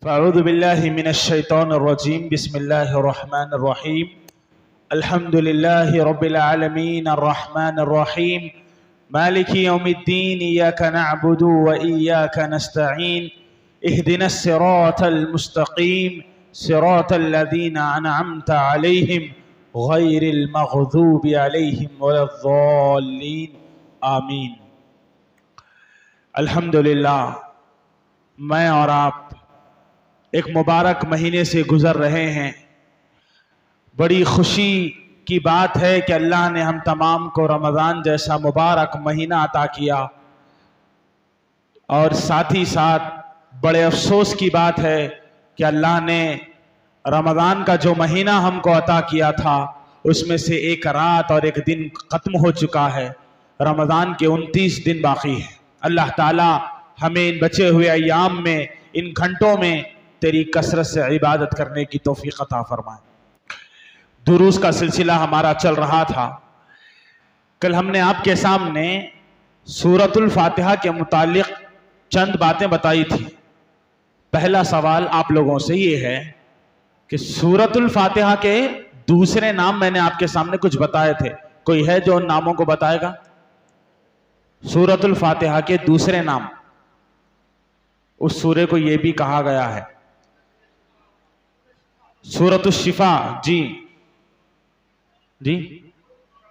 فاعوذ باللہ من الشیطان الرجیم بسم اللہ الرحمن الرحیم الحمد للہ رب العالمین الرحمن الرحیم مالک یوم الدین ایاک نعبد و ایاک نستعین اہدنا الصراط المستقیم صراط الذین انعمت علیہم غیر المغضوب علیہم ولا الضالین آمین۔ الحمدللہ میں اور آپ ایک مبارک مہینے سے گزر رہے ہیں۔ بڑی خوشی کی بات ہے کہ اللہ نے ہم تمام کو رمضان جیسا مبارک مہینہ عطا کیا، اور ساتھ ہی ساتھ بڑے افسوس کی بات ہے کہ اللہ نے رمضان کا جو مہینہ ہم کو عطا کیا تھا اس میں سے ایک رات اور ایک دن ختم ہو چکا ہے۔ رمضان کے 29 دن باقی ہیں۔ اللہ تعالی ہمیں ان بچے ہوئے ایام میں، ان گھنٹوں میں تیری کثرت سے عبادت کرنے کی توفیق عطا فرمائے۔ دروس کا سلسلہ ہمارا چل رہا تھا۔ کل ہم نے آپ کے سامنے سورۃ الفاتحہ کے متعلق چند باتیں بتائی تھی۔ پہلا سوال آپ لوگوں سے یہ ہے کہ سورۃ الفاتحہ کے دوسرے نام میں نے آپ کے سامنے کچھ بتائے تھے، کوئی ہے جو ان ناموں کو بتائے گا؟ سورۃ الفاتحہ کے دوسرے نام، اس سورے کو یہ بھی کہا گیا ہے سورۃ الشفاء، جی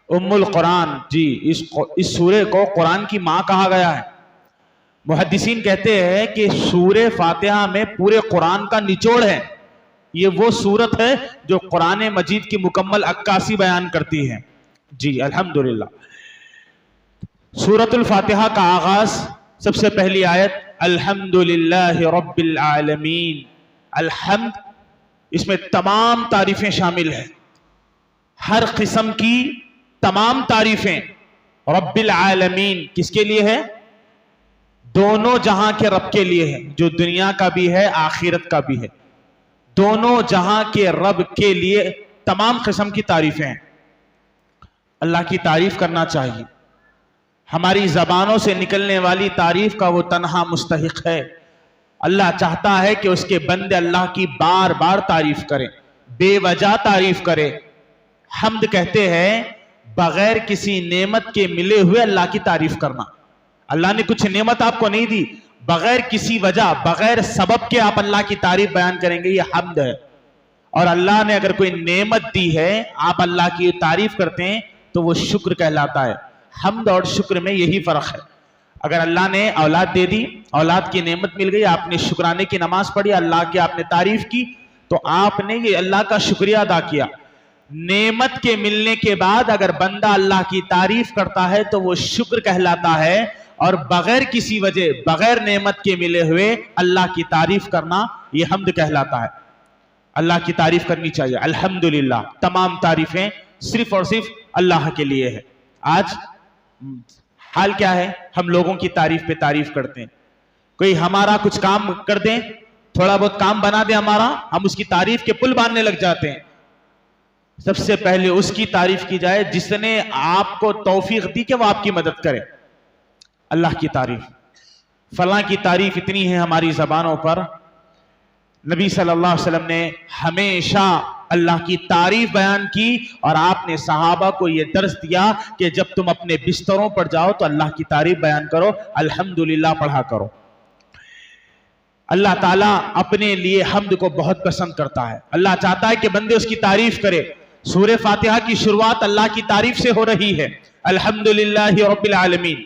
ام القرآن، جی اس سورے کو قرآن کی ماں کہا گیا ہے۔ محدثین کہتے ہیں کہ سورہ فاتحہ میں پورے قرآن کا نچوڑ ہے۔ یہ وہ سورت ہے جو قرآن مجید کی مکمل عکاسی بیان کرتی ہے۔ جی الحمدللہ۔ سورۃ الفاتحہ کا آغاز، سب سے پہلی آیت الحمدللہ رب العالمین۔ الحمد، اس میں تمام تعریفیں شامل ہیں، ہر قسم کی تمام تعریفیں رب العالمین کس کے لیے ہے؟ دونوں جہاں کے رب کے لیے ہے، جو دنیا کا بھی ہے آخرت کا بھی ہے۔ دونوں جہاں کے رب کے لیے تمام قسم کی تعریفیں ہیں۔ اللہ کی تعریف کرنا چاہیے۔ ہماری زبانوں سے نکلنے والی تعریف کا وہ تنہا مستحق ہے۔ اللہ چاہتا ہے کہ اس کے بندے اللہ کی بار بار تعریف کریں، بے وجہ تعریف کریں۔ حمد کہتے ہیں بغیر کسی نعمت کے ملے ہوئے اللہ کی تعریف کرنا۔ اللہ نے کچھ نعمت آپ کو نہیں دی، بغیر کسی وجہ، بغیر سبب کے آپ اللہ کی تعریف بیان کریں گے، یہ حمد ہے۔ اور اللہ نے اگر کوئی نعمت دی ہے، آپ اللہ کی تعریف کرتے ہیں تو وہ شکر کہلاتا ہے۔ حمد اور شکر میں یہی فرق ہے۔ اگر اللہ نے اولاد دے دی، اولاد کی نعمت مل گئی، آپ نے شکرانے کی نماز پڑھی، اللہ کی آپ نے تعریف کی، تو آپ نے یہ اللہ کا شکریہ ادا کیا۔ نعمت کے ملنے کے بعد اگر بندہ اللہ کی تعریف کرتا ہے تو وہ شکر کہلاتا ہے، اور بغیر کسی وجہ، بغیر نعمت کے ملے ہوئے اللہ کی تعریف کرنا یہ حمد کہلاتا ہے۔ اللہ کی تعریف کرنی چاہیے۔ الحمدللہ، تمام تعریفیں صرف اور صرف اللہ کے لیے ہے۔ آج حال کیا ہے؟ ہم لوگوں کی تعریف پہ تعریف کرتے ہیں۔ کوئی ہمارا کچھ کام کر دیں، تھوڑا بہت کام بنا دیں ہمارا، ہم اس کی تعریف کے پل باندھنے لگ جاتے ہیں۔ سب سے پہلے اس کی تعریف کی جائے جس نے آپ کو توفیق دی کہ وہ آپ کی مدد کرے۔ اللہ کی تعریف، فلاں کی تعریف اتنی ہے ہماری زبانوں پر۔ نبی صلی اللہ علیہ وسلم نے ہمیشہ اللہ کی تعریف بیان کی، اور آپ نے صحابہ کو یہ درس دیا کہ جب تم اپنے بستروں پر جاؤ تو اللہ کی تعریف بیان کرو، الحمدللہ پڑھا کرو۔ اللہ تعالیٰ اپنے لیے حمد کو بہت پسند کرتا ہے۔ اللہ چاہتا ہے کہ بندے اس کی تعریف کرے۔ سورہ فاتحہ کی شروعات اللہ کی تعریف سے ہو رہی ہے، الحمدللہ رب العالمین۔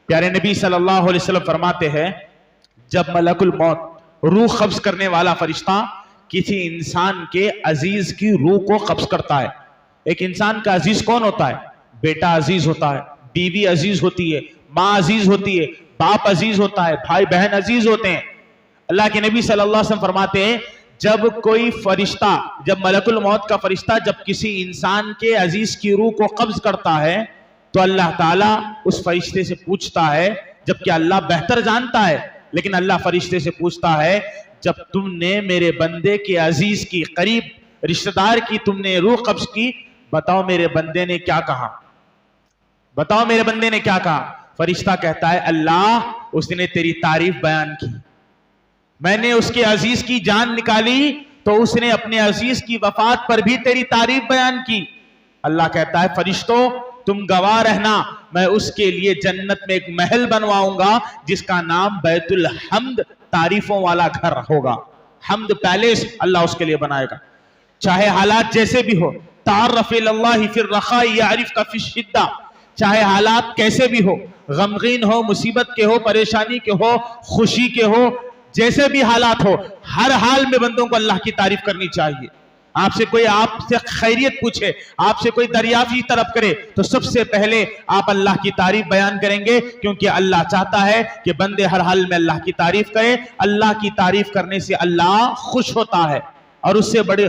پیارے نبی صلی اللہ علیہ وسلم فرماتے ہیں جب ملک الموت، روح قبض کرنے والا فرشتہ، کسی انسان کے عزیز کی روح کو قبض کرتا ہے۔ ایک انسان کا عزیز کون ہوتا ہے؟ بیٹا عزیز ہوتا ہے، بیوی عزیز ہوتی ہے، ماں عزیز ہوتی ہے، باپ عزیز ہوتا ہے، بھائی بہن عزیز ہوتے ہیں۔ اللہ کے نبی صلی اللہ علیہ وسلم فرماتے ہیں جب کوئی فرشتہ، جب ملک الموت کا فرشتہ جب کسی انسان کے عزیز کی روح کو قبض کرتا ہے تو اللہ تعالیٰ اس فرشتے سے پوچھتا ہے، جبکہ اللہ بہتر جانتا ہے، لیکن اللہ فرشتے سے پوچھتا ہے جب تم نے میرے بندے کے عزیز کی، قریب رشتہ دار کی تم نے روح قبض کی، بتاؤ میرے بندے نے کیا کہا؟ بتاؤ میرے بندے نے کیا کہا؟ فرشتہ کہتا ہے اللہ، اس نے تیری تعریف بیان کی۔ میں نے اس کے عزیز کی جان نکالی تو اس نے اپنے عزیز کی وفات پر بھی تیری تعریف بیان کی. اللہ کہتا ہے فرشتوں تم گواہ رہنا، میں اس کے لیے جنت میں ایک محل بنواؤں گا جس کا نام بیت الحمد، تعریفوں والا گھر ہوگا. حمد پیلیس اللہ اس کے لیے بنائے گا. چاہے حالات جیسے بھی ہو، تعرف اللہ فی الرخاء یعرفک فی الشدہ، چاہے حالات کیسے بھی ہو، غمگین ہو، مصیبت کے ہو، پریشانی کے ہو، خوشی کے ہو، جیسے بھی حالات ہو، ہر حال میں بندوں کو اللہ کی تعریف کرنی چاہیے. آپ سے خیریت پوچھے، آپ سے کوئی دریافت کی طلب کرے تو سب سے پہلے آپ اللہ کی تعریف بیان کریں گے، کیونکہ اللہ چاہتا ہے کہ بندے ہر حال میں اللہ کی تعریف کرے. اللہ کی تعریف کرنے سے اللہ خوش ہوتا ہے، اور اس سے بڑی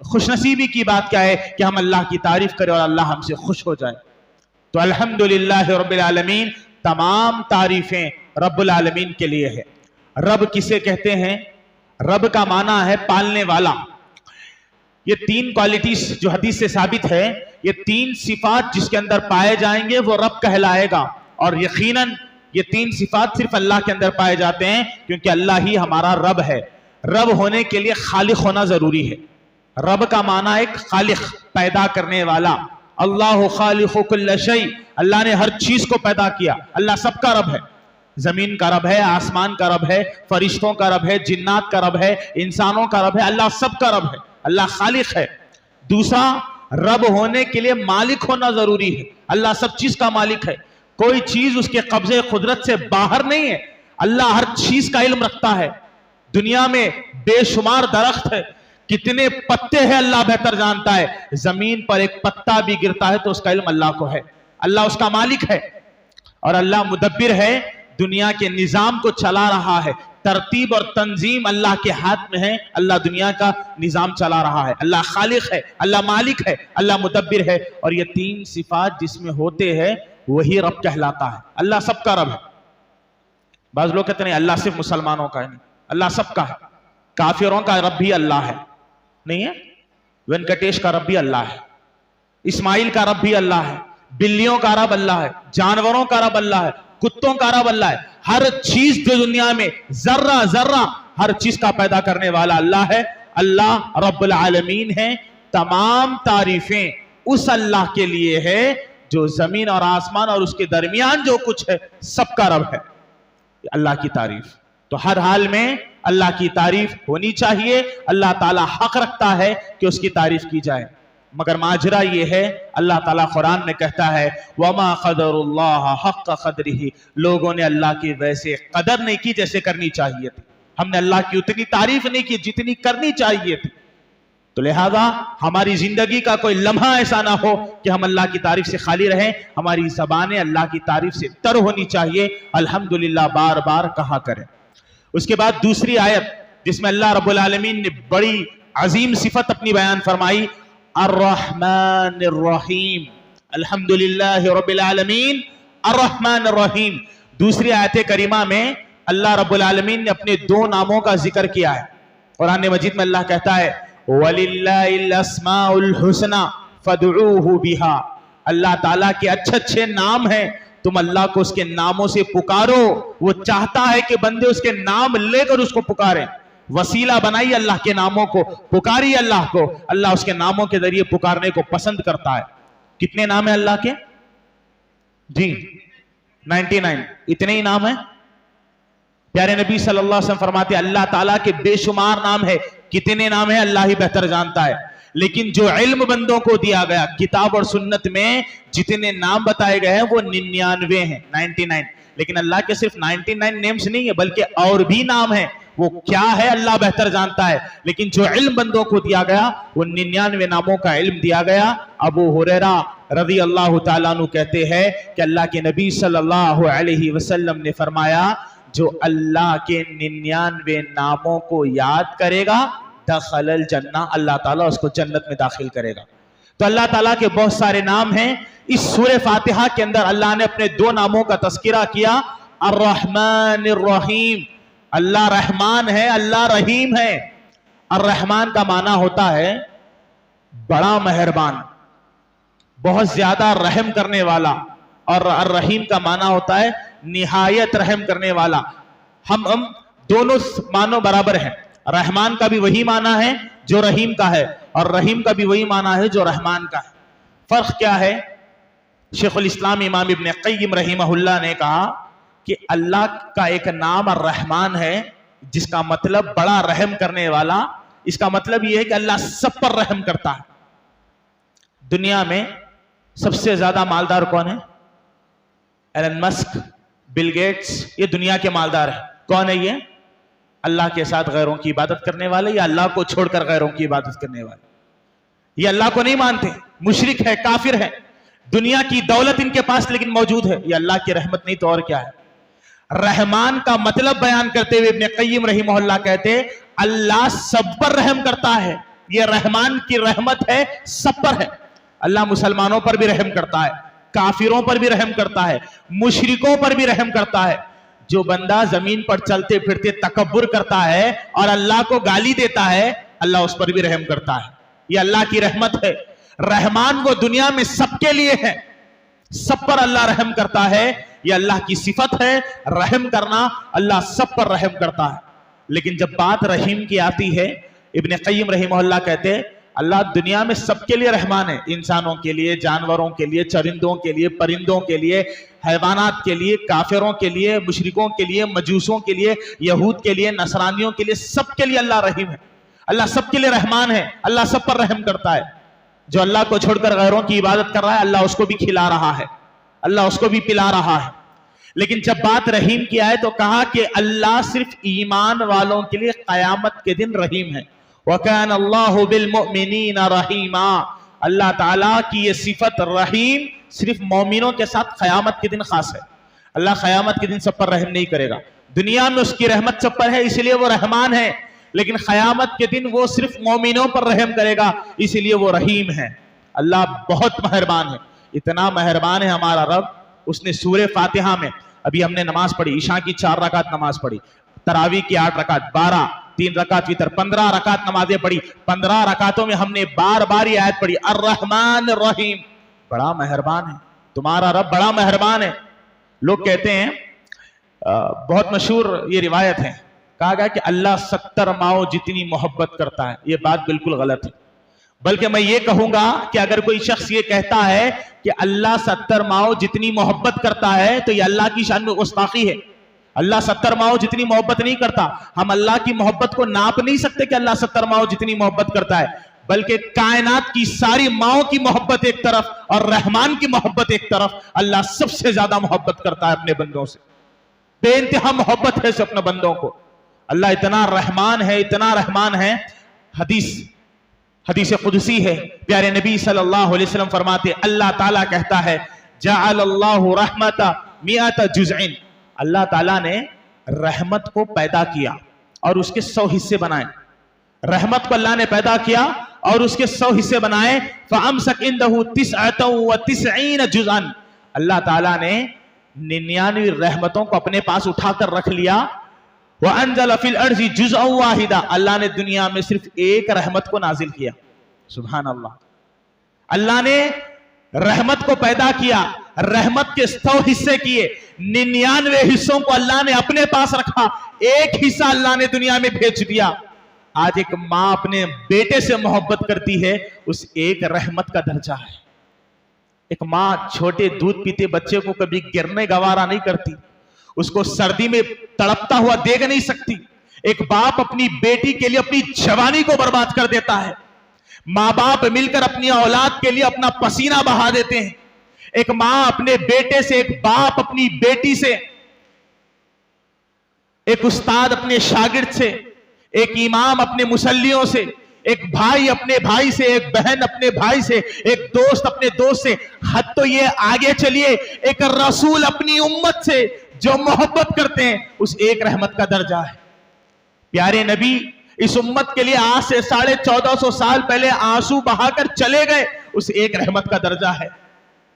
خوش نصیبی کی بات کیا ہے کہ ہم اللہ کی تعریف کریں اور اللہ ہم سے خوش ہو جائے. تو الحمدللہ رب العالمین، تمام تعریفیں رب العالمین کے لیے ہے. رب کسے کہتے ہیں؟ رب کا معنی ہے پالنے والا. یہ تین کوالٹیز جو حدیث سے ثابت ہے، یہ تین صفات جس کے اندر پائے جائیں گے وہ رب کہلائے گا. اور یقیناً یہ تین صفات صرف اللہ کے اندر پائے جاتے ہیں، کیونکہ اللہ ہی ہمارا رب ہے. رب ہونے کے لیے خالق ہونا ضروری ہے. رب کا معنی ایک خالق، پیدا کرنے والا. اللہ خالق کل شیء، اللہ نے ہر چیز کو پیدا کیا. اللہ سب کا رب ہے، زمین کا رب ہے، آسمان کا رب ہے، فرشتوں کا رب ہے، جنات کا رب ہے، انسانوں کا رب ہے. اللہ سب کا رب ہے، اللہ خالق ہے. دوسرا، رب ہونے کے لیے مالک ہونا ضروری ہے. اللہ سب چیز کا مالک ہے، کوئی چیز اس کے قبضے قدرت سے باہر نہیں ہے. اللہ ہر چیز کا علم رکھتا ہے. دنیا میں بے شمار درخت ہے، کتنے پتے ہیں اللہ بہتر جانتا ہے. زمین پر ایک پتا بھی گرتا ہے تو اس کا علم اللہ کو ہے. اللہ اس کا مالک ہے، اور اللہ مدبر ہے، دنیا کے نظام کو چلا رہا ہے. ترتیب اور تنظیم اللہ کے ہاتھ میں ہے. اللہ دنیا کا نظام چلا رہا ہے. اللہ خالق ہے، اللہ مالک ہے، اللہ مدبر ہے. اور یہ تین صفات جس میں ہوتے ہیں وہی رب کہلاتا ہے. اللہ سب کا رب ہے. بعض لوگ کہتے ہیں اللہ صرف مسلمانوں کا ہے. نہیں، اللہ سب کا ہے. کافروں کا رب بھی اللہ ہے، نہیں ہے؟ وینکٹیش کا رب بھی اللہ ہے، اسماعیل کا رب بھی اللہ ہے، بلیوں کا رب اللہ ہے، جانوروں کا رب اللہ ہے، کتوں کا رب اللہ ہے. ہر چیز جو دنیا میں ذرہ ذرہ ہر چیز کا پیدا کرنے والا اللہ ہے. اللہ رب العالمین ہے. تمام تعریفیں اس اللہ کے لیے ہے جو زمین اور آسمان اور اس کے درمیان جو کچھ ہے سب کا رب ہے. اللہ کی تعریف تو ہر حال میں اللہ کی تعریف ہونی چاہیے. اللہ تعالیٰ حق رکھتا ہے کہ اس کی تعریف کی جائے. مگر ماجرا یہ ہے، اللہ تعالیٰ قرآن میں کہتا ہے وَمَا قَدَرُ اللَّهَ حَقَّ قَدْرِهِ، لوگوں نے اللہ کی ویسے قدر نہیں کی جیسے کرنی چاہیے تھی. ہم نے اللہ کی اتنی تعریف نہیں کی جتنی کرنی چاہیے تھی. تو لہذا ہماری زندگی کا کوئی لمحہ ایسا نہ ہو کہ ہم اللہ کی تعریف سے خالی رہیں. ہماری زبانیں اللہ کی تعریف سے تر ہونی چاہیے. الحمدللہ بار بار کہا کریں. اس کے بعد دوسری آیت جس میں اللہ رب العالمین نے بڑی عظیم صفت اپنی بیان فرمائی، الرحمن الرحیم. الحمدللہ رب العالمین الرحمن الرحیم. دوسری آیت کریمہ میں اللہ رب العالمین نے اپنے دو ناموں کا ذکر کیا ہے. قرآن مجید میں اللہ کہتا ہے وَلِلَّهِ الْأَسْمَاءُ الْحُسْنَى فَادْعُوهُ بِهَا. اللہ تعالیٰ کے اچھے اچھے نام ہیں، تم اللہ کو اس کے ناموں سے پکارو. وہ چاہتا ہے کہ بندے اس کے نام لے کر اس کو پکاریں. وسیلہ بنائی اللہ کے ناموں کو، پکاری اللہ کو. اللہ اس کے ناموں کے ذریعے پکارنے کو پسند کرتا ہے. کتنے نام ہیں اللہ کے؟ جی 99. اتنے ہی نام ہیں. پیارے نبی صلی اللہ علیہ وسلم فرماتے ہیں اللہ تعالیٰ کے بے شمار نام ہے. کتنے نام ہیں اللہ ہی بہتر جانتا ہے. لیکن جو علم بندوں کو دیا گیا کتاب اور سنت میں جتنے نام بتائے گئے ہیں وہ 99 ہیں، 99. لیکن اللہ کے صرف 99 نیمز نہیں ہے بلکہ اور بھی نام ہیں. وہ کیا ہے اللہ بہتر جانتا ہے. لیکن جو علم بندوں کو دیا گیا وہ 99 ناموں کا علم دیا گیا. ابو ہریرہ رضی اللہ تعالیٰ عنہ کہتے ہیں کہ اللہ کے نبی صلی اللہ علیہ وسلم نے فرمایا جو اللہ کے 99 ناموں کو یاد کرے گا دخل الجنہ، اللہ تعالیٰ اس کو جنت میں داخل کرے گا. تو اللہ تعالیٰ کے بہت سارے نام ہیں. اس سورہ فاتحہ کے اندر اللہ نے اپنے دو ناموں کا تذکرہ کیا، الرحمن الرحیم. اللہ رحمان ہے، اللہ رحیم ہے. الرحمان کا معنی ہوتا ہے بڑا مہربان، بہت زیادہ رحم کرنے والا. اور الرحیم کا معنی ہوتا ہے نہایت رحم کرنے والا. ہم دونوں معنی برابر ہیں. رحمان کا بھی وہی معنی ہے جو رحیم کا ہے, اور رحیم کا بھی وہی معنی ہے جو رحمان کا ہے. فرق کیا ہے؟ شیخ الاسلام امام ابن قیم رحمہ اللہ نے کہا کہ اللہ کا ایک نام الرحمن ہے جس کا مطلب بڑا رحم کرنے والا. اس کا مطلب یہ ہے کہ اللہ سب پر رحم کرتا ہے. دنیا میں سب سے زیادہ مالدار کون ہے؟ ایلن مسک, بل گیٹس, یہ دنیا کے مالدار ہیں. کون ہے یہ؟ اللہ کے ساتھ غیروں کی عبادت کرنے والے یا اللہ کو چھوڑ کر غیروں کی عبادت کرنے والے. یہ اللہ کو نہیں مانتے, مشرک ہے, کافر ہے. دنیا کی دولت ان کے پاس لیکن موجود ہے. یہ اللہ کی رحمت نہیں تو اور کیا ہے؟ رحمان کا مطلب بیان کرتے ہوئے ابن قیم رحمہ اللہ کہتے اللہ سب پر رحم کرتا ہے. یہ رحمان کی رحمت ہے, سب پر ہے. اللہ مسلمانوں پر بھی رحم کرتا ہے, کافروں پر بھی رحم کرتا ہے, مشرکوں پر بھی رحم کرتا ہے. جو بندہ زمین پر چلتے پھرتے تکبر کرتا ہے اور اللہ کو گالی دیتا ہے, اللہ اس پر بھی رحم کرتا ہے. یہ اللہ کی رحمت ہے. رحمان وہ دنیا میں سب کے لیے ہے, سب پر اللہ رحم کرتا ہے. یہ اللہ کی صفت ہے رحم کرنا, اللہ سب پر رحم کرتا ہے. لیکن جب بات رحیم کی آتی ہے, ابن قیم رحمہ اللہ کہتے اللہ دنیا میں سب کے لیے رحمان ہے. انسانوں کے لیے, جانوروں کے لیے, چرندوں کے لیے, پرندوں کے لیے, حیوانات کے لیے, کافروں کے لیے, مشرکوں کے لیے, مجوسوں کے لیے, یہود کے لیے, نصرانیوں کے لیے, سب کے لیے اللہ رحیم ہے. اللہ سب کے لیے رحمان ہے, اللہ سب پر رحم کرتا ہے. جو اللہ کو چھوڑ کر غیروں کی عبادت کر رہا ہے اللہ اس کو بھی کھلا رہا ہے, اللہ اس کو بھی پلا رہا ہے. لیکن جب بات رحیم کی آئے تو کہا کہ اللہ صرف ایمان والوں کے لیے قیامت کے دن رحیم ہے. وَكَانَ اللَّهُ بِالْمُؤْمِنِينَ رَحِيمًا. اللہ تعالیٰ کی یہ صفت رحیم صرف مومنوں کے ساتھ قیامت کے دن خاص ہے. اللہ قیامت کے دن سب پر رحم نہیں کرے گا. دنیا میں اس کی رحمت سب پر ہے اس لیے وہ رحمان ہے, لیکن قیامت کے دن وہ صرف مومنوں پر رحم کرے گا اس لیے وہ رحیم ہے. اللہ بہت مہربان ہے, اتنا مہربان ہے ہمارا رب. اس نے سورہ فاتحہ میں, ابھی ہم نے نماز پڑھی, عشاء کی 4 رکعت نماز پڑھی, تراویح کی 8 رکعت, 12, 3 رکعت وتر, 15 رکعت نمازیں پڑھی. 15 رکعتوں میں ہم نے بار بار یہ آیت پڑھی الرحمن الرحیم. بڑا مہربان ہے تمہارا رب, بڑا مہربان ہے. لوگ کہتے ہیں, بہت مشہور یہ روایت ہے, کہا گیا کہ اللہ 70 ماؤں جتنی محبت کرتا ہے. یہ بات بالکل غلط ہے. بلکہ میں یہ کہوں گا کہ اگر کوئی شخص یہ کہتا ہے کہ اللہ 70 ماؤں جتنی محبت کرتا ہے تو یہ اللہ کی شان میں گستاخی ہے. اللہ 70 ماؤں جتنی محبت نہیں کرتا. ہم اللہ کی محبت کو ناپ نہیں سکتے کہ اللہ 70 ماؤں جتنی محبت کرتا ہے, بلکہ کائنات کی ساری ماؤں کی محبت ایک طرف اور رحمان کی محبت ایک طرف. اللہ سب سے زیادہ محبت کرتا ہے اپنے بندوں سے, بے انتہا محبت ہے اپنے بندوں کو. اللہ اتنا رحمان ہے, اتنا رحمان ہے. حدیث قدسی ہے, پیارے نبی صلی اللہ علیہ وسلم فرماتے اللہ تعالیٰ کہتا ہے جعل اللہ رحمت 100 جزء. اللہ تعالیٰ نے رحمت کو پیدا کیا اور اس کے 100 حصے بنائے. رحمت کو اللہ نے پیدا کیا اور اس کے 100 حصے بنائے. فَأَمْسَكْ عِنْدَهُ 99 جُزْءًا. اللہ تعالیٰ نے 99 رحمتوں کو اپنے پاس اٹھا کر رکھ لیا. وَأَنزَلَ فِي الْأَرْضِ جُزْءًا وَاحِدًا. اللہ نے دنیا میں صرف ایک رحمت کو نازل کیا. سبحان اللہ. اللہ نے رحمت کو پیدا کیا, رحمت کے 100 حصے کیے, 99 حصوں کو اللہ نے اپنے پاس رکھا, ایک حصہ اللہ نے دنیا میں بھیج دیا. آج ایک ماں اپنے بیٹے سے محبت کرتی ہے, اس ایک رحمت کا درجہ ہے. ایک ماں چھوٹے دودھ پیتے بچے کو کبھی گرنے گوارا نہیں کرتی, اس کو سردی میں تڑپتا ہوا دیکھ نہیں سکتی. ایک باپ اپنی بیٹی کے لیے اپنی جوانی کو برباد کر دیتا ہے. ماں باپ مل کر اپنی اولاد کے لیے اپنا پسینہ بہا دیتے ہیں. ایک ماں اپنے بیٹے سے, ایک باپ اپنی بیٹی سے, ایک استاد اپنے شاگرد سے, ایک امام اپنے مصلیوں سے, ایک بھائی اپنے بھائی سے, ایک بہن اپنے بھائی سے, ایک دوست اپنے دوست سے, حد تو یہ آگے چلیے ایک رسول اپنی امت سے جو محبت کرتے ہیں, اس ایک رحمت کا درجہ ہے. پیارے نبی اس امت کے لیے آج سے 1450 سال پہلے آنسو بہا کر چلے گئے, اس ایک رحمت کا درجہ ہے.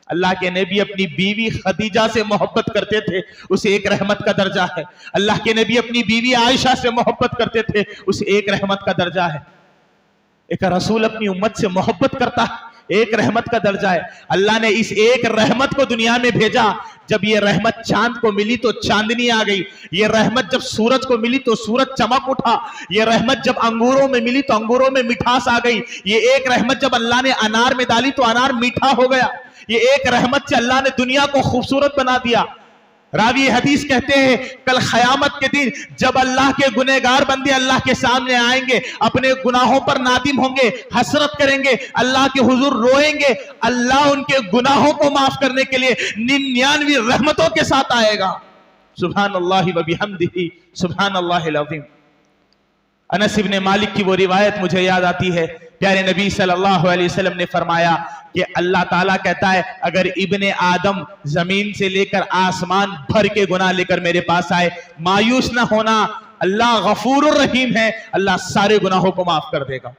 اللہ کے نبی اپنی بیوی خدیجہ سے محبت کرتے تھے, اس ایک رحمت کا درجہ ہے. اللہ کے نبی اپنی بیوی عائشہ سے محبت کرتے تھے, اس ایک رحمت کا درجہ ہے. ایک رسول اپنی امت سے محبت کرتا ہے, ایک رحمت کا درجہ ہے. اللہ نے اس ایک رحمت کو دنیا میں بھیجا. جب یہ رحمت چاند کو ملی تو چاندنی آ گئی. یہ رحمت جب سورج کو ملی تو سورج چمک اٹھا. یہ رحمت جب انگوروں میں ملی تو انگوروں میں مٹھاس آ گئی. یہ ایک رحمت جب اللہ نے انار میں ڈالی تو انار میٹھا ہو گیا. یہ ایک رحمت سے اللہ نے دنیا کو خوبصورت بنا دیا. راوی حدیث کہتے ہیں کل قیامت کے دن جب اللہ کے گنہگار بندے اللہ کے سامنے آئیں گے, اپنے گناہوں پر نادم ہوں گے, حسرت کریں گے, اللہ کے حضور روئیں گے, اللہ ان کے گناہوں کو معاف کرنے کے لیے 99 رحمتوں کے ساتھ آئے گا. سبحان اللہ و بحمدہ سبحان اللہ العظیم. انس ابن مالک کی وہ روایت مجھے یاد آتی ہے. پیارے نبی صلی اللہ علیہ وسلم نے فرمایا کہ اللہ تعالیٰ کہتا ہے اگر ابن آدم زمین سے لے کر آسمان بھر کے گناہ لے کر میرے پاس آئے, مایوس نہ ہونا, اللہ غفور الرحیم ہے, اللہ سارے گناہوں کو معاف کر دے گا.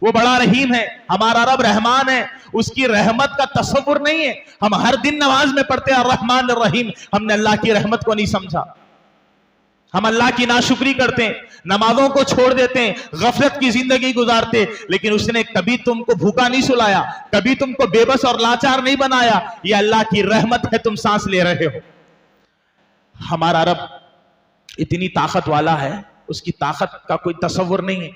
وہ بڑا رحیم ہے, ہمارا رب رحمان ہے, اس کی رحمت کا تصور نہیں ہے. ہم ہر دن نماز میں پڑھتے ہیں الرحمن الرحیم, ہم نے اللہ کی رحمت کو نہیں سمجھا. ہم اللہ کی ناشکری کرتے ہیں, نمازوں کو چھوڑ دیتے ہیں, غفلت کی زندگی گزارتے, لیکن اس نے کبھی تم کو بھوکا نہیں سلایا, کبھی تم کو بے بس اور لاچار نہیں بنایا. یہ اللہ کی رحمت ہے, تم سانس لے رہے ہو. ہمارا رب اتنی طاقت والا ہے, اس کی طاقت کا کوئی تصور نہیں ہے.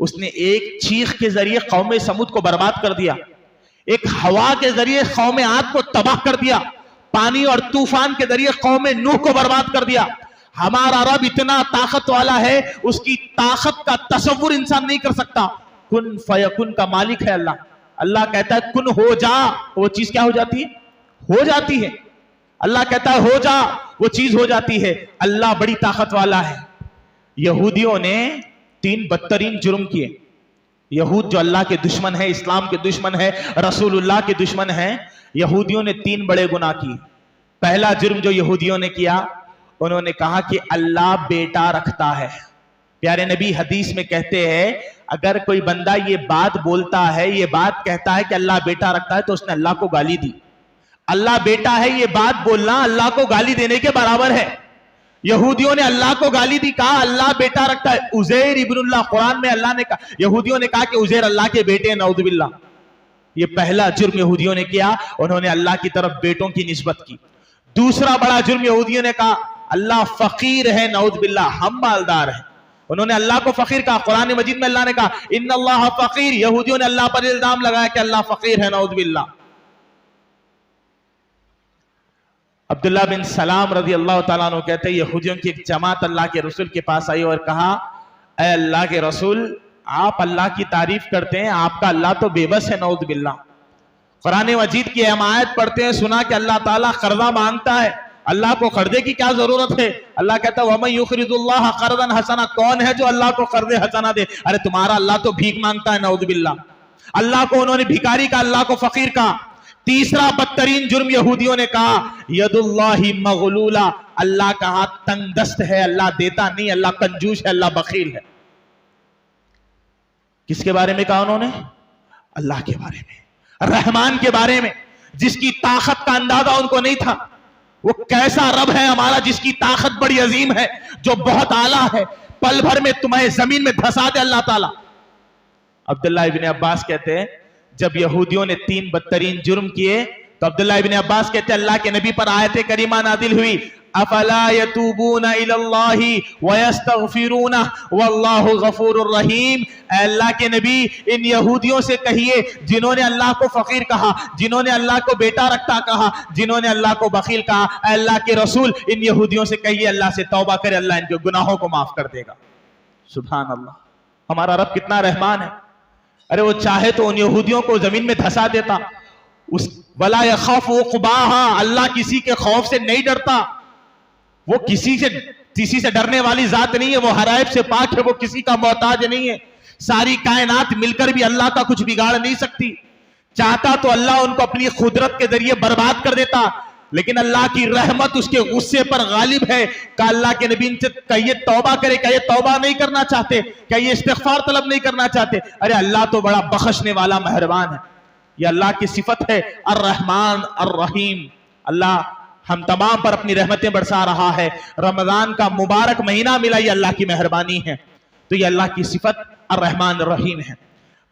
اس نے ایک چیخ کے ذریعے قوم سمود کو برباد کر دیا, ایک ہوا کے ذریعے قوم عاد کو تباہ کر دیا, پانی اور طوفان کے ذریعے قوم نوح کو برباد کر دیا. ہمارا رب اتنا طاقت والا ہے, اس کی طاقت کا تصور انسان نہیں کر سکتا. کن فیکن کا مالک ہے اللہ. اللہ کہتا ہے کن ہو جا, وہ چیز کیا ہو جاتی ہے؟ ہو جاتی ہے. اللہ کہتا ہے ہو جا, وہ چیز ہو جاتی ہے. اللہ بڑی طاقت والا ہے. یہودیوں نے 3 بدترین جرم کیے. یہود جو اللہ کے دشمن ہے, اسلام کے دشمن ہے, رسول اللہ کے دشمن ہے, یہودیوں نے 3 بڑے گناہ کیے. پہلا جرم جو یہودیوں نے کیا, انہوں نے کہا کہ اللہ بیٹا رکھتا ہے. پیارے نبی حدیث میں کہتے ہیں اگر کوئی بندہ یہ بات بولتا ہے, یہ بات کہتا ہے کہ اللہ بیٹا رکھتا ہے, تو اس نے اللہ کو گالی دی. اللہ بیٹا ہے یہ بات بولنا اللہ کو گالی دینے کے برابر ہے. یہودیوں نے اللہ کو گالی دی, کہا اللہ بیٹا رکھتا ہے. عزیر ابن اللہ, قرآن میں اللہ نے کہا, یہودیوں نے کہا کہ عزیر اللہ کے بیٹے ہیں, نعوذ باللہ. یہ پہلا جرم یہودیوں نے کیا, انہوں نے اللہ کی طرف بیٹوں کی نسبت کی. دوسرا بڑا جرم یہودیوں نے کہا اللہ فقیر ہے, نعوذ باللہ, ہم مالدار ہیں. انہوں نے اللہ کو فقیر کہا. قرآن مجید میں اللہ نے کہا ان اللہ فقیر. یہودیوں نے اللہ پر الزام لگایا کہ اللہ فقیر ہے, نعوذ باللہ. عبداللہ بن سلام رضی اللہ تعالیٰ عنہ کہتے ہیں یہودیوں کی ایک جماعت اللہ کے رسول کے پاس آئی اور کہا اے اللہ کے رسول, آپ اللہ کی تعریف کرتے ہیں, آپ کا اللہ تو بے بس ہے, نعوذ باللہ. قرآن مجید کی اہم آیت پڑھتے ہیں, سنا کہ اللہ تعالیٰ قرضہ مانگتا ہے, اللہ کو قرضے کی کیا ضرورت ہے؟ اللہ کہتا ہے وَمَن يُقْرِضُ اللَّهَ قَرْضًا حَسَنًا, کون ہے جو اللہ کو قرض حسنہ دے؟ ارے تمہارا اللہ تو بھیک مانگتا ہے, نعوذ باللہ. اللہ کو انہوں نے بھیکاری کہا, اللہ کو فقیر کہا. تیسرا بدترین جرم یہودیوں نے کہا ید اللہ مغلولہ, اللہ کا ہاتھ تنگ دست ہے, اللہ دیتا نہیں, اللہ کنجوس ہے, اللہ بخیل ہے. کس کے بارے میں کہا انہوں نے؟ اللہ کے بارے میں, رحمان کے بارے میں, جس کی طاقت کا اندازہ ان کو نہیں تھا. وہ کیسا رب ہے ہمارا جس کی طاقت بڑی عظیم ہے, جو بہت اعلیٰ ہے, پل بھر میں تمہیں زمین میں دھسا دے اللہ تعالیٰ. عبداللہ ابن عباس کہتے ہیں جب یہودیوں نے 3 بدترین جرم کیے تو عبداللہ ابن عباس کہتے ہیں اللہ کے نبی پر آیت کریمہ نازل ہوئی افلا یتوبون الی اللہ ویستغفرونہ واللہ غفور الرحیم. اے اللہ کے نبی ان یہودیوں سے کہیے جنہوں نے اللہ کو فقیر کہا, جنہوں نے اللہ کو بیٹا رکھتا کہا, جنہوں نے اللہ کو بخیل کہا, اے اللہ کے رسول ان یہودیوں سے کہیے اللہ سے توبہ کرے, اللہ ان کے گناہوں کو معاف کر دے گا. سبحان اللہ, ہمارا رب کتنا رحمان ہے. ارے وہ چاہے تو ان یہودیوں کو زمین میں دھسا دیتا. وَلَا يَخَافُ عُقْبَاهَا, اللہ کسی کے خوف سے نہیں ڈرتا. وہ کسی سے ڈرنے والی ذات نہیں ہے, وہ ہر عیب سے پاک ہے, وہ کسی کا محتاج نہیں ہے. ساری کائنات مل کر بھی اللہ کا کچھ بگاڑ نہیں سکتی. چاہتا تو اللہ ان کو اپنی قدرت کے ذریعے برباد کر دیتا, لیکن اللہ کی رحمت اس کے غصے پر غالب ہے. کہ اللہ کے نبی ان سے کہیے توبہ کرے, کہیے توبہ نہیں کرنا چاہتے, کہیے استغفار طلب نہیں کرنا چاہتے. ارے اللہ تو بڑا بخشنے والا مہربان ہے. یہ اللہ کی صفت ہے الرحمن الرحیم. اللہ ہم تمام پر اپنی رحمتیں برسا رہا ہے. رمضان کا مبارک مہینہ ملا, یہ اللہ کی مہربانی ہے. تو یہ اللہ کی صفت الرحمن الرحیم ہے.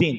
3।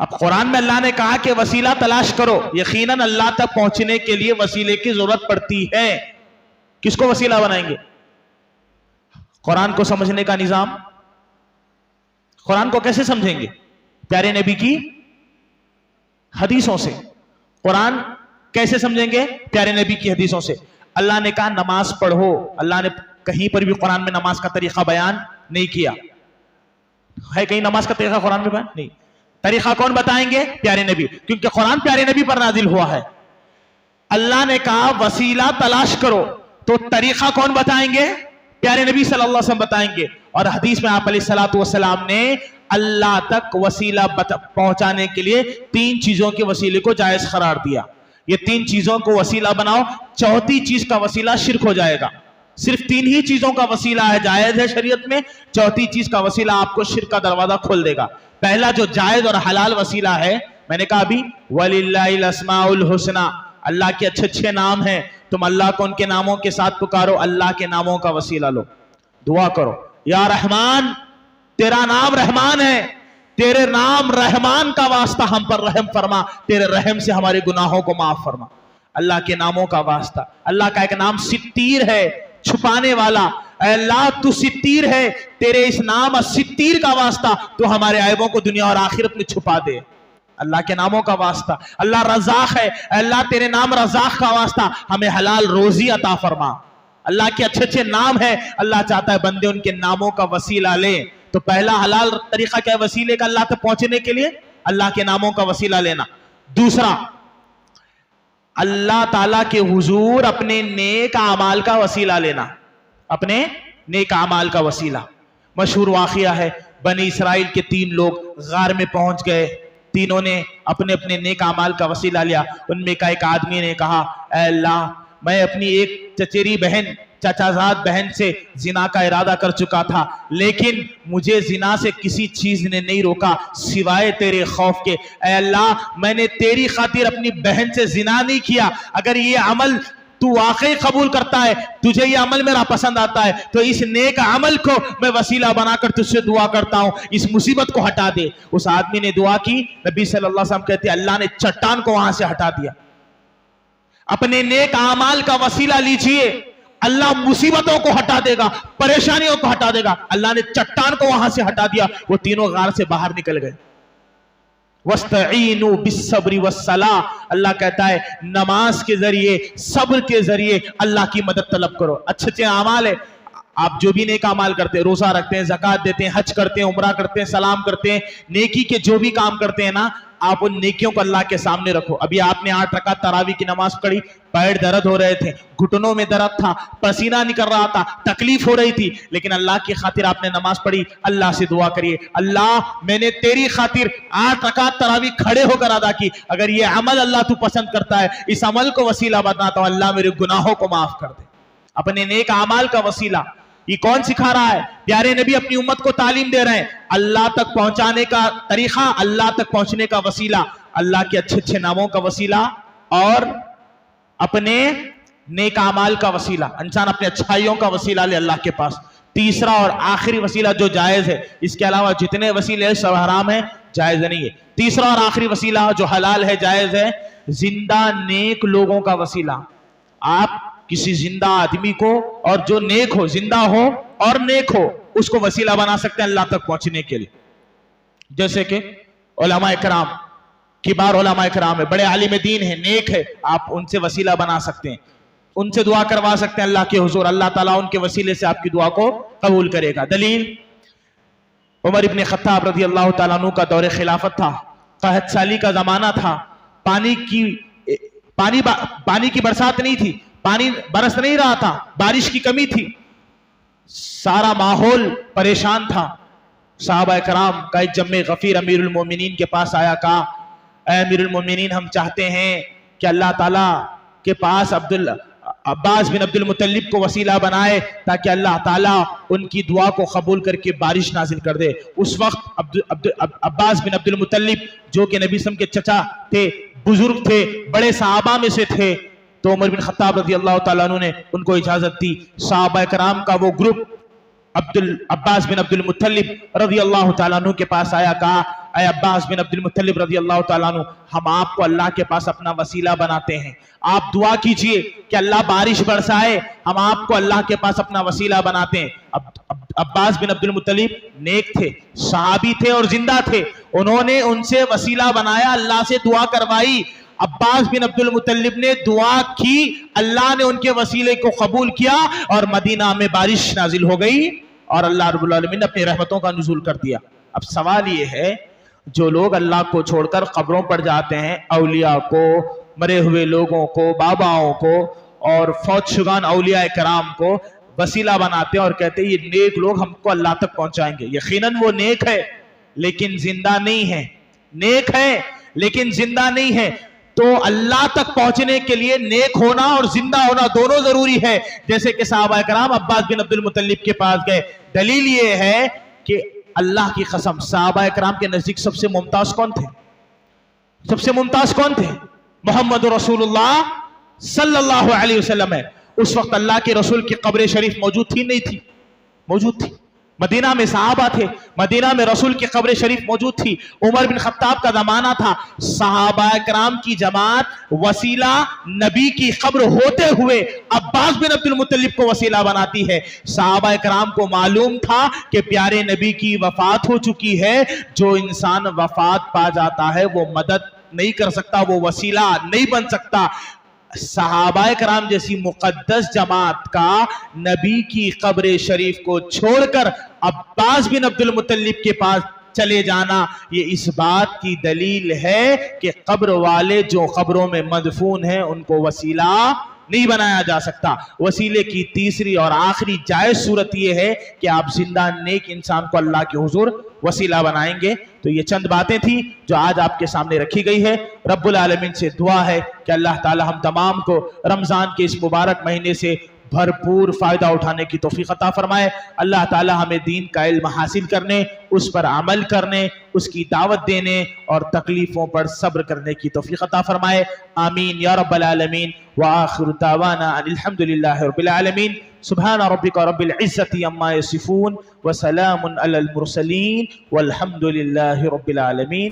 اب قرآن میں اللہ نے کہا کہ وسیلہ تلاش کرو، یقیناً اللہ تک پہنچنے کے لیے وسیلے کی ضرورت پڑتی ہے. کس کو وسیلہ بنائیں گے؟ قرآن کو سمجھنے کا نظام. قرآن کو کیسے سمجھیں گے؟ پیارے نبی کی حدیثوں سے. قرآن کیسے سمجھیں گے؟ پیارے نبی کی حدیثوں سے. اللہ نے کہا نماز پڑھو. اللہ نے کہیں پر بھی قرآن میں نماز کا طریقہ بیان نہیں کیا ہے. کہیں نماز کا طریقہ قرآن میں بیان نہیں. طریقہ کون بتائیں گے؟ پیارے نبی، کیونکہ قرآن پیارے نبی پر نازل ہوا ہے. اللہ نے کہا وسیلہ تلاش کرو، تو طریقہ کون بتائیں گے؟ پیارے نبی صلی اللہ علیہ وسلم بتائیں گے. اور حدیث میں آپ علیہ الصلوۃ والسلام نے اللہ تک وسیلہ پہنچانے کے لیے 3 چیزوں کے وسیلے کو جائز قرار دیا. یہ 3 چیزوں کو وسیلہ بناؤ، چوتھی چیز کا وسیلہ شرک ہو جائے گا. صرف 3 ہی چیزوں کا وسیلہ ہے جائز ہے شریعت میں، چوتھی چیز کا وسیلہ آپ کو شرک کا دروازہ کھول دے گا. پہلا جو جائز اور حلال وسیلہ ہے، میں نے کہا ابھی وَلِلَّهِ الْأَسْمَاءُ الْحُسْنَى، اللہ کے اچھے اچھے نام ہیں، تم اللہ کو ان کے ناموں کے ساتھ پکارو. اللہ کے ناموں کا وسیلہ لو، دعا کرو. یا رحمان، تیرا نام رحمان ہے، تیرے نام رحمان کا واسطہ ہم پر رحم فرما، تیرے رحم سے ہمارے گناہوں کو معاف فرما. اللہ کے ناموں کا واسطہ. اللہ کا ایک نام ستیر ہے، چھپانے والا. اے اللہ تو ستیر ہے، تیرے اس نام ستیر کا واسطہ تو ہمارے عیبوں کو دنیا اور آخرت میں چھپا دے. اللہ کے ناموں کا واسطہ. اللہ رزاق ہے، اے اللہ تیرے نام رزاق کا واسطہ ہمیں حلال روزی عطا فرما. اللہ کے اچھے اچھے نام ہیں، اللہ چاہتا ہے بندے ان کے ناموں کا وسیلہ لیں. تو پہلا حلال طریقہ کیا ہے وسیلے کا اللہ تک پہنچنے کے لیے؟ اللہ کے ناموں کا وسیلہ لینا. دوسرا، اللہ تعالیٰ کے حضور اپنے نیک اعمال کا وسیلہ لینا. اپنے نیک اعمال کا وسیلہ. مشہور واقعہ ہے، بنی اسرائیل کے 3 لوگ غار میں پہنچ گئے. تینوں نے اپنے اپنے نیک اعمال کا وسیلہ لیا. ان میں کا ایک آدمی نے کہا اے اللہ، میں اپنی ایک چچیری بہن، چچا زاد بہن سے زنا کا ارادہ کر چکا تھا، لیکن مجھے زنا سے کسی چیز نے نہیں روکا سوائے تیرے خوف کے. اے اللہ، میں نے تیری خاطر اپنی بہن سے زنا نہیں کیا. اگر یہ عمل تو واقعی قبول کرتا ہے، تجھے یہ عمل میرا پسند آتا ہے، تو اس نیک عمل کو میں وسیلہ بنا کر تجھ سے دعا کرتا ہوں، اس مصیبت کو ہٹا دے. اس آدمی نے دعا کی. نبی صلی اللہ علیہ وسلم کہتے ہیں اللہ نے چٹان کو وہاں سے ہٹا دیا. اپنے نیک اعمال کا وسیلہ لیجئے، اللہ مصیبتوں کو ہٹا دے گا، پریشانیوں کو ہٹا دے گا. اللہ نے چٹان کو وہاں سے ہٹا دیا. وہ تینوں غار سے باہر نکل گئے. وَاسْتَعِينُوا بِالصَّبْرِ وَالصَّلَاةِ، اللہ کہتا ہے نماز کے ذریعے، صبر کے ذریعے اللہ کی مدد طلب کرو. اچھے اچھے اعمال ہے. آپ جو بھی نیک اعمال کرتے ہیں، روزہ رکھتے ہیں، زکوٰۃ دیتے ہیں، حج کرتے ہیں، عمرہ کرتے ہیں، سلام کرتے ہیں، نیکی کے جو بھی کام کرتے ہیں نا، آپ ان نیکیوں کو اللہ کے سامنے رکھو. ابھی آپ نے 8 رکعت تراویح کی نماز پڑھی، پیر درد ہو رہے تھے، گھٹنوں میں درد تھا، پسینہ نکل رہا تھا، تکلیف ہو رہی تھی، لیکن اللہ کی خاطر آپ نے نماز پڑھی. اللہ سے دعا کریے اللہ میں نے تیری خاطر 8 رکعت تراویح کھڑے ہو کر ادا کی. اگر یہ عمل اللہ تو پسند کرتا ہے، اس عمل کو وسیلہ بناتا ہوں، اللہ میرے گناہوں کو معاف کر دے. اپنے نیک اعمال کا وسیلہ. یہ کون سکھا رہا ہے؟ پیارے نبی اپنی امت کو تعلیم دے رہے ہیں. اللہ تک پہنچانے کا طریقہ، اللہ تک پہنچنے کا وسیلہ، اللہ کے اچھے اچھے ناموں کا وسیلہ اور اپنے نیک اعمال کا وسیلہ. انسان اپنے اچھائیوں کا وسیلہ لے اللہ کے پاس. تیسرا اور آخری وسیلہ جو جائز ہے، اس کے علاوہ جتنے وسیلے سب حرام ہیں، جائز نہیں ہے. تیسرا اور آخری وسیلہ جو حلال ہے، جائز ہے، زندہ نیک لوگوں کا وسیلہ. آپ کسی زندہ آدمی کو، اور جو نیک ہو، زندہ ہو اور نیک ہو، اس کو وسیلہ بنا سکتے ہیں اللہ تک پہنچنے کے لیے. جیسے کہ علماء کرام، کبار علماء کرام ہے، بڑے عالم دین ہیں، نیک ہے، آپ ان سے وسیلہ بنا سکتے ہیں، ان سے دعا کروا سکتے ہیں اللہ کے حضور. اللہ تعالیٰ ان کے وسیلے سے آپ کی دعا کو قبول کرے گا. دلیل، عمر ابن خطاب رضی اللہ تعالیٰ عنہ کا دور خلافت تھا، قحط سالی کا زمانہ تھا، پانی کی برسات نہیں تھی، پانی برس نہیں رہا تھا، بارش کی کمی تھی، سارا ماحول پریشان تھا. صحابہ کرام کا ایک جمع غفیر امیر المومنین کے پاس آیا، کہا اے امیر المومنین، ہم چاہتے ہیں کہ اللہ تعالیٰ کے پاس عباس بن عبد المطلب کو وسیلہ بنائے تاکہ اللہ تعالیٰ ان کی دعا کو قبول کر کے بارش نازل کر دے. اس وقت عباس بن عبد المطلب جو کہ نبی صلی اللہ علیہ وسلم کے چچا تھے، بزرگ تھے، بڑے صحابہ میں سے تھے، تو عمر بن خطاب رضی اللہ تعالیٰ عنہ نے ان کو اجازت دی. صحابہ کرام کا وہ گروپ عباس بن عبد المطلب رضی اللہ تعالیٰ عنہ کے پاس آیا، کہا اے عباس بن عبد المطلب رضی اللہ تعالیٰ عنہ، ہم آپ کو اللہ کے پاس اپنا وسیلہ بناتے ہیں، آپ دعا کیجئے کہ اللہ بارش برسائے، ہم آپ کو اللہ کے پاس اپنا وسیلہ بناتے ہیں۔ عباس بن عبد المطلب نیک تھے، صحابی تھے اور زندہ تھے، انہوں نے ان سے وسیلہ بنایا، اللہ سے دعا کروائی۔ عباس بن عبد المطلب نے دعا کی، اللہ نے ان کے وسیلے کو قبول کیا اور مدینہ میں بارش نازل ہو گئی اور اللہ رب العالمین نے اپنی رحمتوں کا نزول کر دیا۔ اب سوال یہ ہے، جو لوگ اللہ کو چھوڑ کر قبروں پر جاتے ہیں، اولیاء کو، مرے ہوئے لوگوں کو، باباؤں کو اور فوت شگان اولیاء کرام کو وسیلہ بناتے ہیں اور کہتے ہیں یہ نیک لوگ ہم کو اللہ تک پہنچائیں گے، یقیناً وہ نیک ہے لیکن زندہ نہیں ہے، نیک ہے لیکن زندہ نہیں ہے۔ تو اللہ تک پہنچنے کے لیے نیک ہونا اور زندہ ہونا دونوں ضروری ہے۔ جیسے کہ صحابہ کرام عباس بن عبد المطلب کے پاس گئے، دلیل یہ ہے کہ اللہ کی قسم صحابہ کرام کے نزدیک سب سے ممتاز کون تھے؟ سب سے ممتاز کون تھے؟ محمد رسول اللہ صلی اللہ علیہ وسلم ہے۔ اس وقت اللہ کے رسول کی قبر شریف موجود تھی نہیں تھی؟ موجود تھی۔ مدینہ میں صحابہ تھے، مدینہ میں رسول کی قبر شریف موجود تھی، عمر بن خطاب کا زمانہ تھا، صحابہ کرام کی جماعت وسیلہ نبی کی قبر ہوتے ہوئے عباس بن عبد المطلب کو وسیلہ بناتی ہے۔ صحابہ کرام کو معلوم تھا کہ پیارے نبی کی وفات ہو چکی ہے، جو انسان وفات پا جاتا ہے وہ مدد نہیں کر سکتا، وہ وسیلہ نہیں بن سکتا۔ صحابہ کرام جیسی مقدس جماعت کا نبی کی قبر شریف کو چھوڑ کر عباس بن عبد المطلب کے پاس چلے جانا، یہ اس بات کی دلیل ہے کہ قبر والے جو قبروں میں مدفون ہیں ان کو وسیلہ نہیں بنایا جا سکتا۔ وسیلے کی تیسری اور آخری جائز صورت یہ ہے کہ آپ زندہ نیک انسان کو اللہ کے حضور وسیلہ بنائیں گے۔ تو یہ چند باتیں تھیں جو آج آپ کے سامنے رکھی گئی ہے۔ رب العالمین سے دعا ہے کہ اللہ تعالی ہم تمام کو رمضان کے اس مبارک مہینے سے بھرپور فائدہ اٹھانے کی توفیق عطا فرمائے۔ اللہ تعالی ہمیں دین کا علم حاصل کرنے، اس پر عمل کرنے، اس کی دعوت دینے اور تکلیفوں پر صبر کرنے کی توفیق عطا فرمائے۔ آمین یا رب العالمین۔ وآخر دعوانا ان الحمد للہ رب العالمین۔ سبحان ربک رب العزت عما یصفون وسلام علی المرسلین والحمد للہ رب العالمین۔